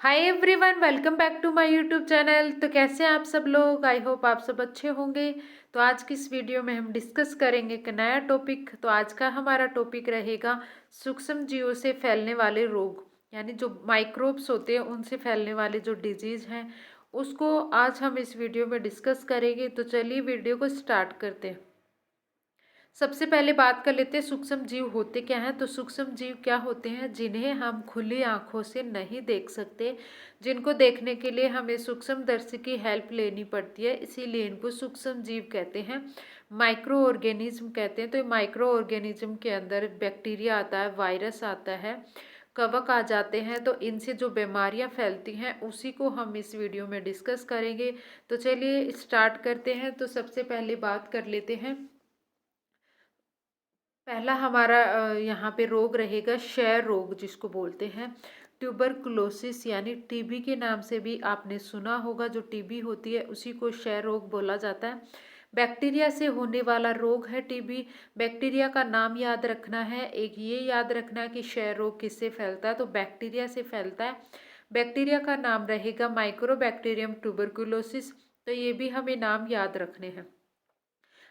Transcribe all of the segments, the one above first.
Hi everyone, welcome back to my YouTube channel. तो कैसे हैं आप सब लोग? आई होप आप सब अच्छे होंगे। तो आज की इस वीडियो में हम डिस्कस करेंगे एक नया टॉपिक। तो आज का हमारा टॉपिक रहेगा सूक्ष्म जीवों से फैलने वाले रोग, यानी जो माइक्रोब्स होते हैं उनसे फैलने वाले जो डिजीज़ हैं उसको आज हम इस वीडियो में डिस्कस करेंगे। तो चलिए वीडियो को स्टार्ट करते हैं। सबसे पहले बात कर लेते हैं सूक्ष्म जीव होते क्या हैं। तो सूक्ष्म जीव क्या होते हैं? जिन्हें हम खुली आंखों से नहीं देख सकते, जिनको देखने के लिए हमें सूक्ष्मदर्शी की हेल्प लेनी पड़ती है, इसीलिए इनको सूक्ष्म जीव कहते हैं। माइक्रो ऑर्गेनिज्म कहते हैं। तो माइक्रो ऑर्गेनिज्म के अंदर बैक्टीरिया आता है, वायरस आता है, कवक आ जाते हैं। तो इनसे जो बीमारियां फैलती हैं उसी को हम इस वीडियो में डिस्कस करेंगे। तो चलिए स्टार्ट करते हैं। तो सबसे पहले बात कर लेते हैं। पहला हमारा यहाँ पे रोग रहेगा क्षय रोग, जिसको बोलते हैं ट्यूबरकुलोसिस, यानी टीबी के नाम से भी आपने सुना होगा। जो टीबी होती है उसी को क्षय रोग बोला जाता है। बैक्टीरिया से होने वाला रोग है टीबी। बैक्टीरिया का नाम याद रखना है। एक ये याद रखना है कि क्षय रोग किससे फैलता है, तो बैक्टीरिया से फैलता है। बैक्टीरिया का नाम रहेगा माइक्रोबैक्टीरियम ट्यूबरकुलोसिस। तो ये भी हमें नाम याद रखने हैं।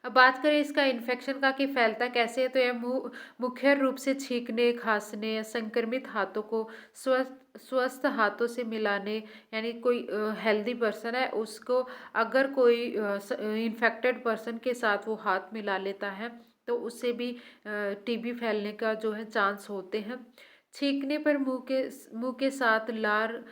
अब बात करें इसका इन्फेक्शन का कि फैलता कैसे है। तो यह मुख्य रूप से छींकने, खांसने या संक्रमित हाथों को स्वस्थ स्वस्थ हाथों से मिलाने, यानी कोई हेल्दी पर्सन है उसको अगर कोई इन्फेक्टेड पर्सन के साथ वो हाथ मिला लेता है तो उससे भी टीबी फैलने का जो है चांस होते हैं। छींकने पर मुंह के साथ लार,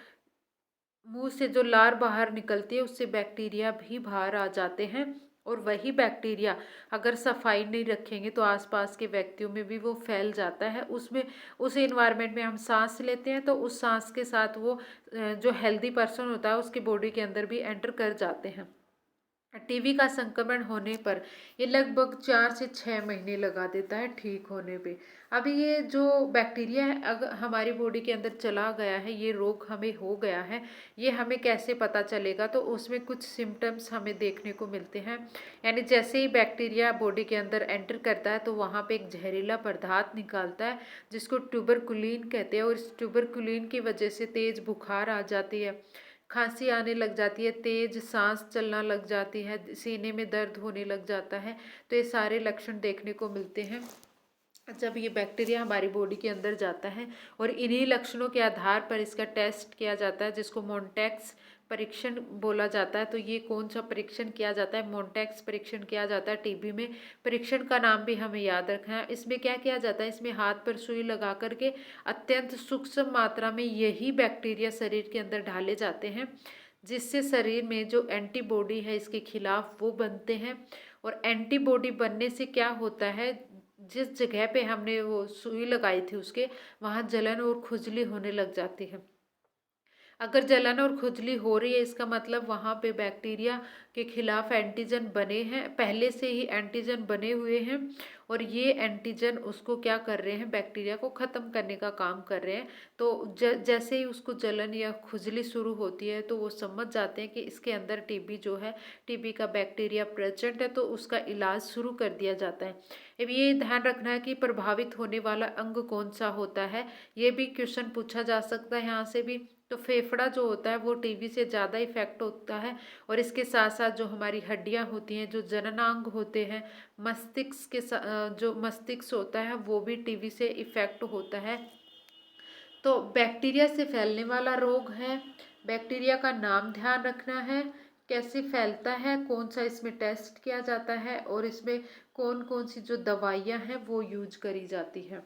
मुंह से जो लार बाहर निकलती है उससे बैक्टीरिया भी बाहर आ जाते हैं। और वही बैक्टीरिया अगर सफाई नहीं रखेंगे तो आसपास के व्यक्तियों में भी वो फैल जाता है। उसमें उस एनवायरनमेंट में हम सांस लेते हैं तो उस सांस के साथ वो जो हेल्दी पर्सन होता है उसकी बॉडी के अंदर भी एंटर कर जाते हैं। टीबी का संक्रमण होने पर ये लगभग 4 से 6 महीने लगा देता है ठीक होने पे। अभी ये जो बैक्टीरिया है अगर हमारी बॉडी के अंदर चला गया है, ये रोग हमें हो गया है, ये हमें कैसे पता चलेगा? तो उसमें कुछ सिम्टम्स हमें देखने को मिलते हैं। यानी जैसे ही बैक्टीरिया बॉडी के अंदर एंटर करता है तो वहाँ पे एक जहरीला पदार्थ निकालता है जिसको ट्यूबरकुलिन कहते हैं। और इस ट्यूबरकुलिन की वजह से तेज बुखार आ जाती है, खांसी आने लग जाती है, तेज सांस चलना लग जाती है, सीने में दर्द होने लग जाता है। तो ये सारे लक्षण देखने को मिलते हैं जब ये बैक्टीरिया हमारी बॉडी के अंदर जाता है। और इन्हीं लक्षणों के आधार पर इसका टेस्ट किया जाता है जिसको मोन्टेक्स परीक्षण बोला जाता है। तो ये कौन सा परीक्षण किया जाता है? मोन्टेक्स परीक्षण किया जाता है टीबी में। परीक्षण का नाम भी हमें याद रखना है। इसमें क्या किया जाता है? इसमें हाथ पर सुई लगा करके अत्यंत सूक्ष्म मात्रा में यही बैक्टीरिया शरीर के अंदर ढाले जाते हैं, जिससे शरीर में जो एंटीबॉडी है इसके खिलाफ वो बनते हैं। और एंटीबॉडी बनने से क्या होता है? जिस जगह पे हमने वो सुई लगाई थी उसके वहाँ जलन और खुजली होने लग जाती है। अगर जलन और खुजली हो रही है इसका मतलब वहाँ पे बैक्टीरिया के खिलाफ एंटीजन बने हैं, पहले से ही एंटीजन बने हुए हैं। और ये एंटीजन उसको क्या कर रहे हैं? बैक्टीरिया को ख़त्म करने का काम कर रहे हैं। तो जैसे ही उसको जलन या खुजली शुरू होती है तो वो समझ जाते हैं कि इसके अंदर टीबी जो है, टीबी का बैक्टीरिया प्रेजेंट है, तो उसका इलाज शुरू कर दिया जाता है। अब ये ध्यान रखना है कि प्रभावित होने वाला अंग कौन सा होता है, ये भी क्वेश्चन पूछा जा सकता है यहाँ से भी। तो फेफड़ा जो होता है वो टीबी से ज़्यादा इफेक्ट होता है। और इसके साथ साथ जो हमारी हड्डियां होती हैं, जो जननांग होते हैं, मस्तिष्क के जो मस्तिष्क होता है वो भी टीबी से इफेक्ट होता है। तो बैक्टीरिया से फैलने वाला रोग है। बैक्टीरिया का नाम ध्यान रखना है, कैसे फैलता है, कौन सा इसमें टेस्ट किया जाता है और इसमें कौन कौन सी जो दवाइयाँ हैं वो यूज करी जाती हैं।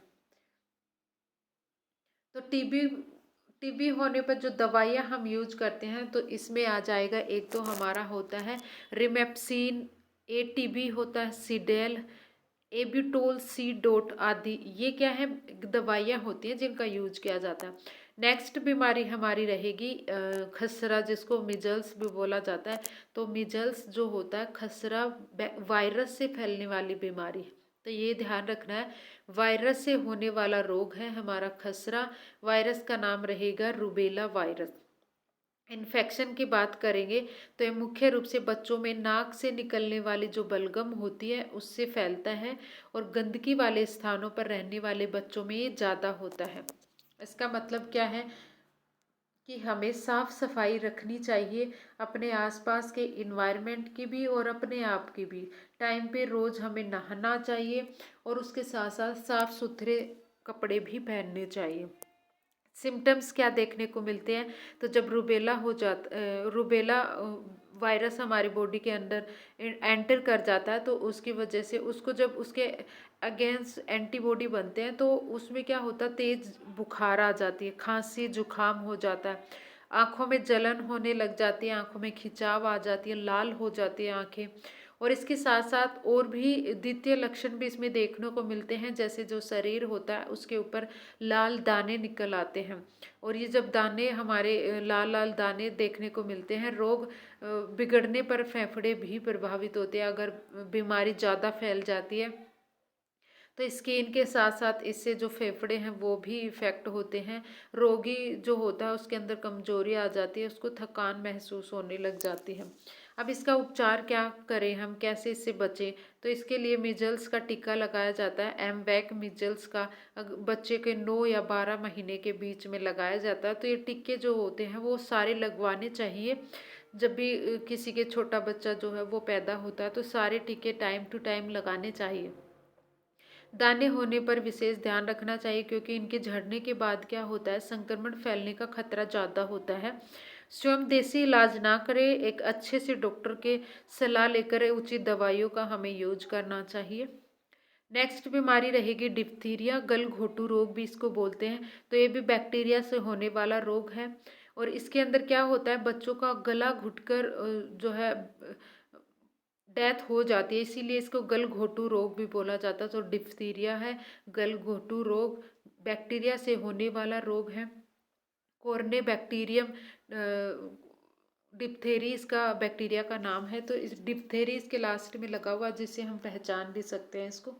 तो टीबी टीबी होने पर जो दवाइयाँ हम यूज करते हैं तो इसमें आ जाएगा, एक तो हमारा होता है रिमेप्सिन, एटीबी होता है, सीडेल, एबिटोल सी डोट आदि। ये क्या है? दवाइयाँ होती हैं जिनका यूज किया जाता है। नेक्स्ट बीमारी हमारी रहेगी खसरा, जिसको मिजल्स भी बोला जाता है। तो मिजल्स जो होता है खसरा वायरस से फैलने वाली बीमारी है। तो ये ध्यान रखना है, वायरस से होने वाला रोग है हमारा खसरा। वायरस का नाम रहेगा रूबेला वायरस। इन्फेक्शन की बात करेंगे तो ये मुख्य रूप से बच्चों में नाक से निकलने वाली जो बलगम होती है उससे फैलता है। और गंदगी वाले स्थानों पर रहने वाले बच्चों में ये ज़्यादा होता है। इसका मतलब क्या है? कि हमें साफ सफाई रखनी चाहिए, अपने आसपास के इन्वायरमेंट की भी और अपने आप की भी। टाइम पे रोज़ हमें नहाना चाहिए और उसके साथ साथ साफ सुथरे कपड़े भी पहनने चाहिए। सिम्टम्स क्या देखने को मिलते हैं, तो जब रुबेला वायरस हमारी बॉडी के अंदर एंटर कर जाता है, तो उसकी वजह से उसको जब उसके अगेंस्ट एंटीबॉडी बनते हैं तो उसमें क्या होता है, तेज बुखार आ जाती है, खांसी जुकाम हो जाता है, आंखों में जलन होने लग जाती है, आंखों में खिंचाव आ जाती है, लाल हो जाती है आंखें। और इसके साथ साथ और भी द्वितीय लक्षण भी इसमें देखने को मिलते हैं, जैसे जो शरीर होता है उसके ऊपर लाल दाने निकल आते हैं। और ये जब दाने हमारे लाल लाल दाने देखने को मिलते हैं, रोग बिगड़ने पर फेफड़े भी प्रभावित होते हैं। अगर बीमारी ज़्यादा फैल जाती है तो स्किन के साथ साथ इससे जो फेफड़े हैं वो भी इफ़ेक्ट होते हैं। रोगी जो होता है उसके अंदर कमजोरी आ जाती है, उसको थकान महसूस होने लग जाती है। अब इसका उपचार क्या करें, हम कैसे इससे बचें, तो इसके लिए मीजल्स का टीका लगाया जाता है। एमवैक मीजल्स का बच्चे के 9 या 12 महीने के बीच में लगाया जाता है। तो ये टीके जो होते हैं वो सारे लगवाने चाहिए। जब भी किसी के छोटा बच्चा जो है वो पैदा होता है तो सारे टीके टाइम टू टाइम लगाने चाहिए। दाने होने पर विशेष ध्यान रखना चाहिए, क्योंकि इनके झड़ने के बाद क्या होता है, संक्रमण फैलने का खतरा ज़्यादा होता है। स्वयं देसी इलाज ना करें, एक अच्छे से डॉक्टर के सलाह लेकर उचित दवाइयों का हमें यूज करना चाहिए। नेक्स्ट बीमारी रहेगी डिप्थीरिया, गलघोटू रोग भी इसको बोलते हैं। तो ये भी बैक्टीरिया से होने वाला रोग है। और इसके अंदर क्या होता है, बच्चों का गला घुटकर जो है डेथ हो जाती है, इसीलिए इसको गलघोटू रोग भी बोला जाता है। तो डिप्थीरिया है, गलघोटू रोग बैक्टीरिया से होने वाला रोग है। कोर्ने बैक्टीरियम डिप्थेरी इसका बैक्टीरिया का नाम है। तो इस डिप्थेरी इसके लास्ट में लगा हुआ, जिससे हम पहचान भी सकते हैं इसको।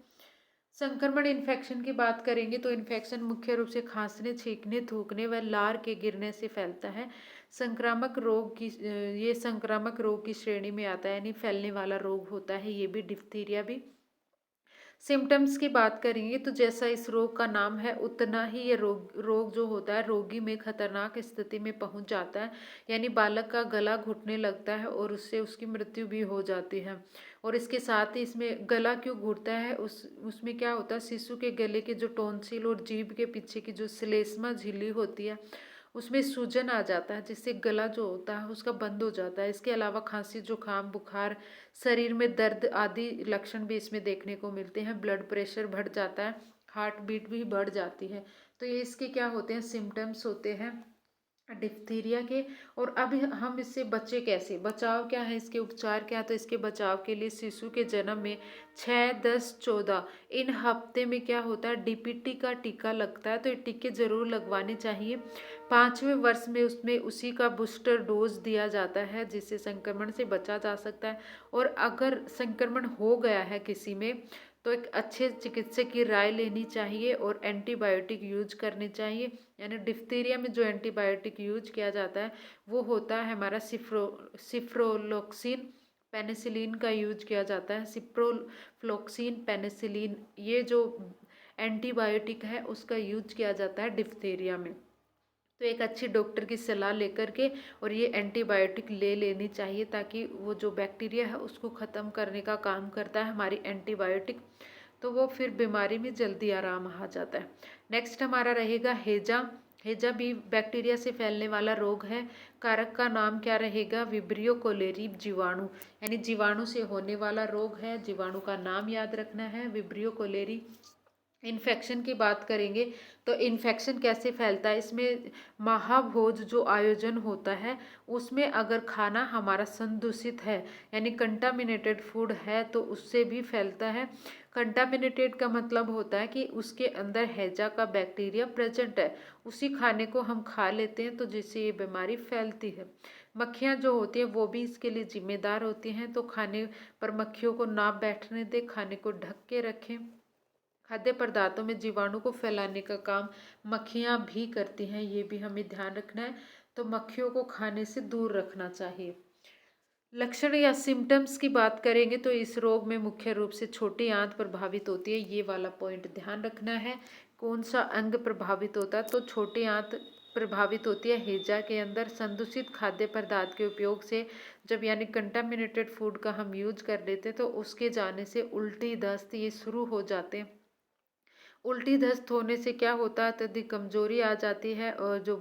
संक्रमण इन्फेक्शन की बात करेंगे तो इन्फेक्शन मुख्य रूप से खांसने, छींकने, थूकने व लार के गिरने से फैलता है। ये संक्रामक रोग की श्रेणी में आता है, यानी फैलने वाला रोग होता है ये भी, डिप्थीरिया भी। सिम्टम्स की बात करेंगे तो जैसा इस रोग का नाम है उतना ही ये रोग जो होता है रोगी में खतरनाक स्थिति में पहुंच जाता है, यानी बालक का गला घुटने लगता है और उससे उसकी मृत्यु भी हो जाती है। और इसके साथ ही इसमें गला क्यों घुटता है, उसमें क्या होता है, शिशु के गले के जो टॉन्सिल और जीभ के पीछे की जो श्लेष्मा झिल्ली होती है उसमें सूजन आ जाता है, जिससे गला जो होता है उसका बंद हो जाता है। इसके अलावा खांसी, जुकाम, बुखार, शरीर में दर्द आदि लक्षण भी इसमें देखने को मिलते हैं। ब्लड प्रेशर बढ़ जाता है, हार्ट बीट भी बढ़ जाती है। तो ये इसके क्या होते हैं, सिम्टम्स होते हैं डिप्थीरिया के। और अभी हम इससे बचे कैसे, बचाव क्या है, इसके उपचार क्या है, तो इसके बचाव के लिए शिशु के जन्म में 6, 10, 14 इन हफ्ते में क्या होता है, डीपीटी का टीका लगता है। तो ये टीके जरूर लगवाने चाहिए। 5वें वर्ष में उसमें उसी का बूस्टर डोज दिया जाता है, जिससे संक्रमण से बचा जा सकता है। और अगर संक्रमण हो गया है किसी में तो एक अच्छे चिकित्सक की राय लेनी चाहिए और एंटीबायोटिक यूज करनी चाहिए। यानी डिप्थीरिया में जो एंटीबायोटिक यूज किया जाता है वो होता है हमारा सिफ्रोफ्लोक्सिन, पेनिसिलिन का यूज किया जाता है। सिप्रोफ्लोक्सिन, पेनिसिलिन, ये जो एंटीबायोटिक है उसका यूज किया जाता है डिप्थीरिया में। तो एक अच्छी डॉक्टर की सलाह लेकर के और ये एंटीबायोटिक ले लेनी चाहिए, ताकि वो जो बैक्टीरिया है उसको ख़त्म करने का काम करता है हमारी एंटीबायोटिक। तो वो फिर बीमारी में जल्दी आराम आ जाता है। नेक्स्ट हमारा रहेगा हेजा। हेजा भी बैक्टीरिया से फैलने वाला रोग है। कारक का नाम क्या रहेगा, विब्रियो कोलेरी जीवाणु, यानी जीवाणु से होने वाला रोग है। जीवाणु का नाम याद रखना है, विब्रियो कोलेरी। इन्फेक्शन की बात करेंगे तो इन्फेक्शन कैसे फैलता है, इसमें महाभोज जो आयोजन होता है उसमें अगर खाना हमारा संदूषित है, यानी कंटामिनेटेड फूड है, तो उससे भी फैलता है। कंटामिनेटेड का मतलब होता है कि उसके अंदर हैजा का बैक्टीरिया प्रेजेंट है, उसी खाने को हम खा लेते हैं, तो जिससे ये बीमारी फैलती है। मक्खियाँ जो होती हैं वो भी इसके लिए जिम्मेदार होती हैं। तो खाने पर मक्खियों को ना बैठने दें, खाने को ढक के रखें। खाद्य पदार्थों में जीवाणु को फैलाने का काम मक्खियाँ भी करती हैं, ये भी हमें ध्यान रखना है। तो मक्खियों को खाने से दूर रखना चाहिए। लक्षण या सिम्टम्स की बात करेंगे तो इस रोग में मुख्य रूप से छोटी आंत प्रभावित होती है, ये वाला पॉइंट ध्यान रखना है। कौन सा अंग प्रभावित होता है, तो छोटी आंत प्रभावित होती है हैजा के अंदर संदूषित खाद्य पदार्थ के उपयोग से। जब यानी कंटामिनेटेड फूड का हम यूज कर लेते हैं तो उसके जाने से उल्टी दस्त ये शुरू हो जाते हैं। उल्टी दस्त होने से क्या होता है, अत्यधिक कमजोरी आ जाती है और जो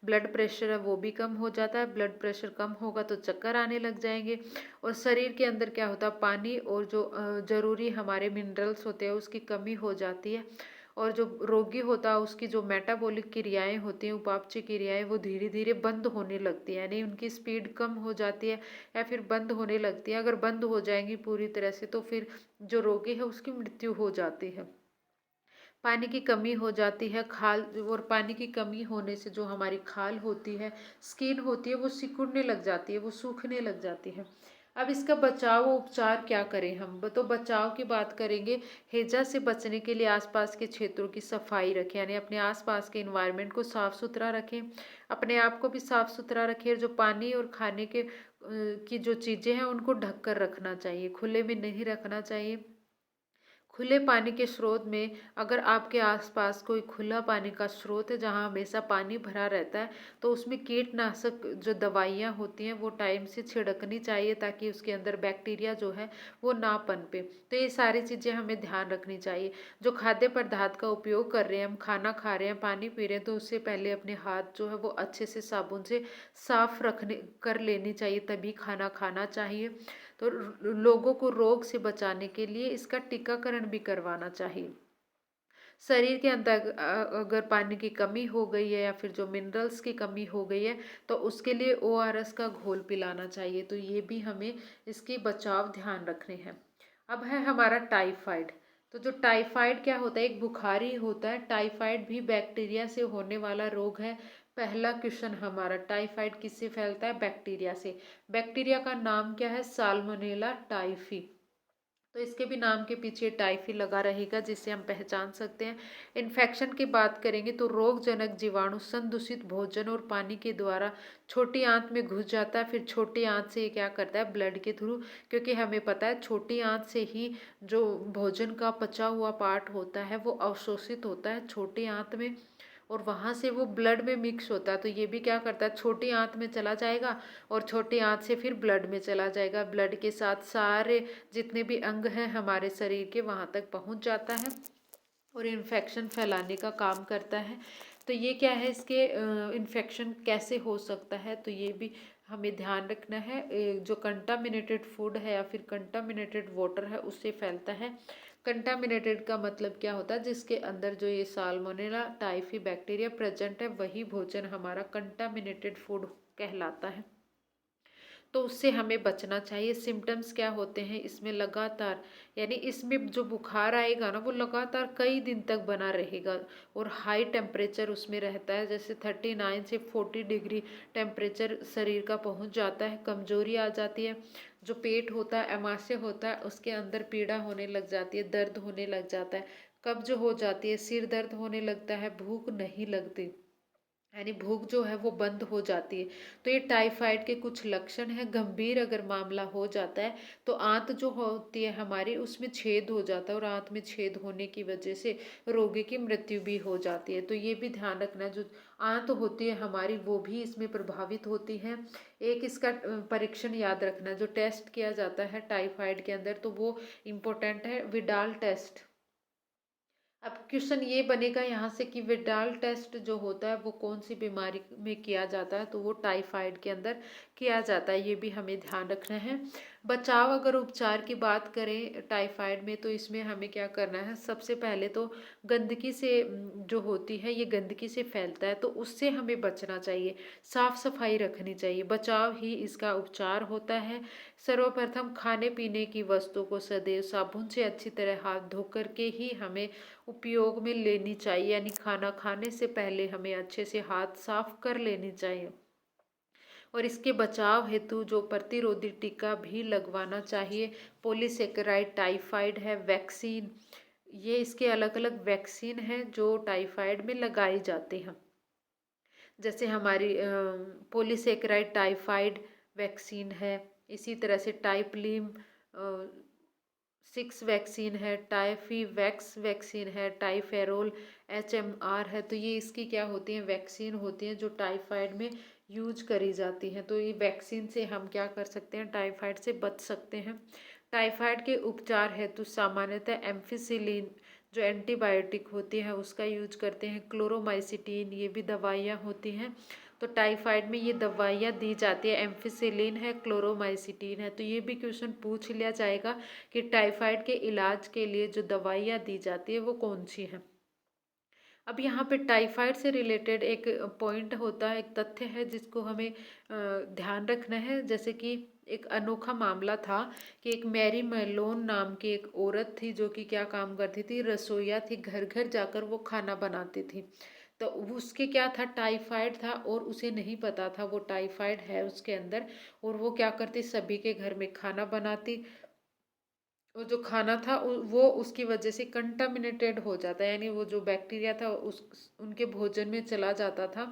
ब्लड प्रेशर है वो भी कम हो जाता है। ब्लड प्रेशर कम होगा तो चक्कर आने लग जाएंगे और शरीर के अंदर क्या होता है, पानी और जो जरूरी हमारे मिनरल्स होते हैं उसकी कमी हो जाती है। और जो रोगी होता है उसकी जो मेटाबॉलिक क्रियाएं होती हैं, उपापचय क्रियाएं, वो धीरे धीरे बंद होने लगती है, यानी उनकी स्पीड कम हो जाती है या फिर बंद होने लगती है। अगर बंद हो जाएंगी पूरी तरह से तो फिर जो रोगी है उसकी मृत्यु हो जाती है। पानी की कमी हो जाती है, खाल और पानी की कमी होने से जो हमारी खाल होती है, स्किन होती है, वो सिकुड़ने लग जाती है, वो सूखने लग जाती है। अब इसका बचाव उपचार क्या करें हम, तो बचाव की बात करेंगे। हैजा से बचने के लिए आसपास के क्षेत्रों की सफाई रखें, यानी अपने आसपास के इन्वायरमेंट को साफ सुथरा रखें, अपने आप को भी साफ सुथरा रखें। जो पानी और खाने के की जो चीज़ें हैं उनको ढक कर रखना चाहिए, खुले में नहीं रखना चाहिए। खुले पानी के स्रोत में, अगर आपके आसपास कोई खुला पानी का स्रोत है जहाँ हमेशा पानी भरा रहता है तो उसमें कीटनाशक जो दवाइयाँ होती हैं वो टाइम से छिड़कनी चाहिए ताकि उसके अंदर बैक्टीरिया जो है वो ना पनपे। तो ये सारी चीज़ें हमें ध्यान रखनी चाहिए। जो खाद्य पदार्थ का उपयोग कर रहे हैं, हम खाना खा रहे हैं, पानी पी रहे हैं, तो उससे पहले अपने हाथ जो है वो अच्छे से साबुन से साफ रखने कर लेनी चाहिए, तभी खाना खाना चाहिए। तो लोगों को रोग से बचाने के लिए इसका टीकाकरण भी करवाना चाहिए। शरीर के अंदर अगर पानी की कमी हो गई है या फिर जो मिनरल्स की कमी हो गई है तो उसके लिए ओआरएस का घोल पिलाना चाहिए। तो ये भी हमें इसकी बचाव ध्यान रखने हैं। अब है हमारा टाइफाइड। तो जो टाइफाइड क्या होता है, एक बुखारी होता है। टाइफाइड भी बैक्टीरिया से होने वाला रोग है। पहला क्वेश्चन हमारा, टाइफाइड किससे फैलता है, बैक्टीरिया से। बैक्टीरिया का नाम क्या है, साल्मोनेला टाइफी। तो इसके भी नाम के पीछे टाइफी लगा रहेगा जिससे हम पहचान सकते हैं। इन्फेक्शन की बात करेंगे तो रोगजनक जीवाणु संदूषित भोजन और पानी के द्वारा छोटी आंत में घुस जाता है। फिर छोटी आंत से ये क्या करता है, ब्लड के थ्रू, क्योंकि हमें पता है छोटी आंत से ही जो भोजन का पचा हुआ पार्ट होता है वो अवशोषित होता है छोटी आंत में और वहाँ से वो ब्लड में मिक्स होता है। तो ये भी क्या करता है, छोटी आंत में चला जाएगा और छोटी आंत से फिर ब्लड में चला जाएगा। ब्लड के साथ सारे जितने भी अंग हैं हमारे शरीर के वहाँ तक पहुँच जाता है और इन्फेक्शन फैलाने का काम करता है। तो ये क्या है, इसके इन्फेक्शन कैसे हो सकता है, तो ये भी हमें ध्यान रखना है। जो कंटामिनेटेड फूड है या फिर कंटामिनेटेड वाटर है उससे फैलता है। कंटामिनेटेड का मतलब क्या होता है, जिसके अंदर जो ये साल्मोनेला टाइफी बैक्टीरिया प्रेजेंट है वही भोजन हमारा कंटामिनेटेड फूड कहलाता है। तो उससे हमें बचना चाहिए। सिम्टम्स क्या होते हैं इसमें, लगातार यानी इसमें जो बुखार आएगा ना वो लगातार कई दिन तक बना रहेगा और हाई टेम्परेचर उसमें रहता है, जैसे 39 से 40 डिग्री टेम्परेचर शरीर का पहुंच जाता है। कमजोरी आ जाती है, जो पेट होता है, अमाशय होता है, उसके अंदर पीड़ा होने लग जाती है, दर्द होने लग जाता है, कब्ज हो जाती है, सिर दर्द होने लगता है, भूख नहीं लगती, यानी भूख जो है वो बंद हो जाती है। तो ये टाइफाइड के कुछ लक्षण हैं। गंभीर अगर मामला हो जाता है तो आंत जो होती है हमारी उसमें छेद हो जाता है और आंत में छेद होने की वजह से रोगी की मृत्यु भी हो जाती है। तो ये भी ध्यान रखना, जो आंत होती है हमारी वो भी इसमें प्रभावित होती है। एक इसका परीक्षण याद रखना, जो टेस्ट किया जाता है टाइफाइड के अंदर तो वो इम्पोर्टेंट है, विडाल टेस्ट। अब क्वेश्चन ये बनेगा यहाँ से कि विडाल टेस्ट जो होता है वो कौन सी बीमारी में किया जाता है, तो वो टाइफाइड के अंदर किया जाता है। ये भी हमें ध्यान रखना है। बचाव अगर उपचार की बात करें टाइफाइड में तो इसमें हमें क्या करना है, सबसे पहले तो गंदगी से जो होती है ये गंदगी से फैलता है तो उससे हमें बचना चाहिए। साफ सफाई रखनी चाहिए, बचाव ही इसका उपचार होता है। सर्वप्रथम खाने पीने की वस्तु को सदैव साबुन से अच्छी तरह हाथ धो करके ही हमें उपयोग में लेनी चाहिए, यानी खाना खाने से पहले हमें अच्छे से हाथ साफ कर लेनी चाहिए। और इसके बचाव हेतु जो प्रतिरोधी टीका भी लगवाना चाहिए। पॉलीसेकेराइड टाइफाइड है वैक्सीन, ये इसके अलग अलग वैक्सीन हैं जो टाइफाइड में लगाई जाते हैं। जैसे हमारी पॉलीसेकेराइड टाइफाइड वैक्सीन है, इसी तरह से टाइपलीम 6 वैक्सीन है, टाइफी वैक्स वैक्सीन है, टाइफेरोल HMR है, तो ये इसकी क्या होती हैं, वैक्सीन होती हैं जो टाइफाइड में यूज करी जाती हैं। तो ये वैक्सीन से हम क्या कर सकते हैं, टाइफाइड से बच सकते हैं। टाइफाइड के उपचार हेतु सामान्यतः एम्फिसिलिन जो एंटीबायोटिक होती है उसका यूज करते हैं। क्लोरोमाइसिटीन ये भी दवाइयाँ होती हैं। तो टाइफाइड में ये दवाइयाँ दी जाती है, एम्फिसिलिन है, क्लोरोमाइसिटीन है। तो ये भी क्वेश्चन पूछ लिया जाएगा कि टाइफाइड के इलाज के लिए जो दवाइयाँ दी जाती है वो कौन सी है। अब यहाँ पे टाइफाइड से रिलेटेड एक पॉइंट होता है, एक तथ्य है जिसको हमें ध्यान रखना है। जैसे कि एक अनोखा मामला था कि एक मैरी मेलोन नाम की एक औरत थी जो कि क्या काम करती थी, रसोइया थी, घर घर जाकर वो खाना बनाती थी। तो उसके क्या था, टाइफाइड था और उसे नहीं पता था वो टाइफाइड है उसके अंदर। और वो क्या करती, सभी के घर में खाना बनाती। वो जो खाना था वो उसकी वजह से कंटामिनेटेड हो जाता है, यानी वो जो बैक्टीरिया था उस उनके भोजन में चला जाता था।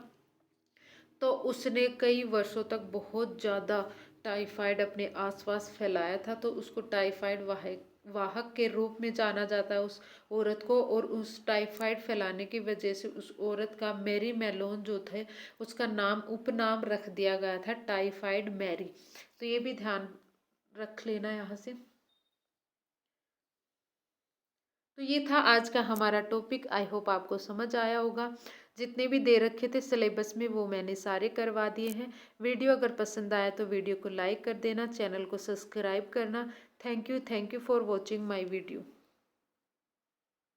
तो उसने कई वर्षों तक बहुत ज़्यादा टाइफाइड अपने आसपास फैलाया था। तो उसको टाइफाइड वाहक वाहक के रूप में जाना जाता है उस औरत को। और उस टाइफाइड फैलाने की वजह से उस औरत का मैरी मेलोन जो थे उसका नाम उपनाम रख दिया गया था टाइफाइड मैरी। तो ये भी ध्यान रख लेना यहाँ से। तो ये था आज का हमारा टॉपिक। आई होप आपको समझ आया होगा। जितने भी दे रखे थे सिलेबस में वो मैंने सारे करवा दिए हैं। वीडियो अगर पसंद आया तो वीडियो को लाइक कर देना, चैनल को सब्सक्राइब करना। Thank you for watching my video.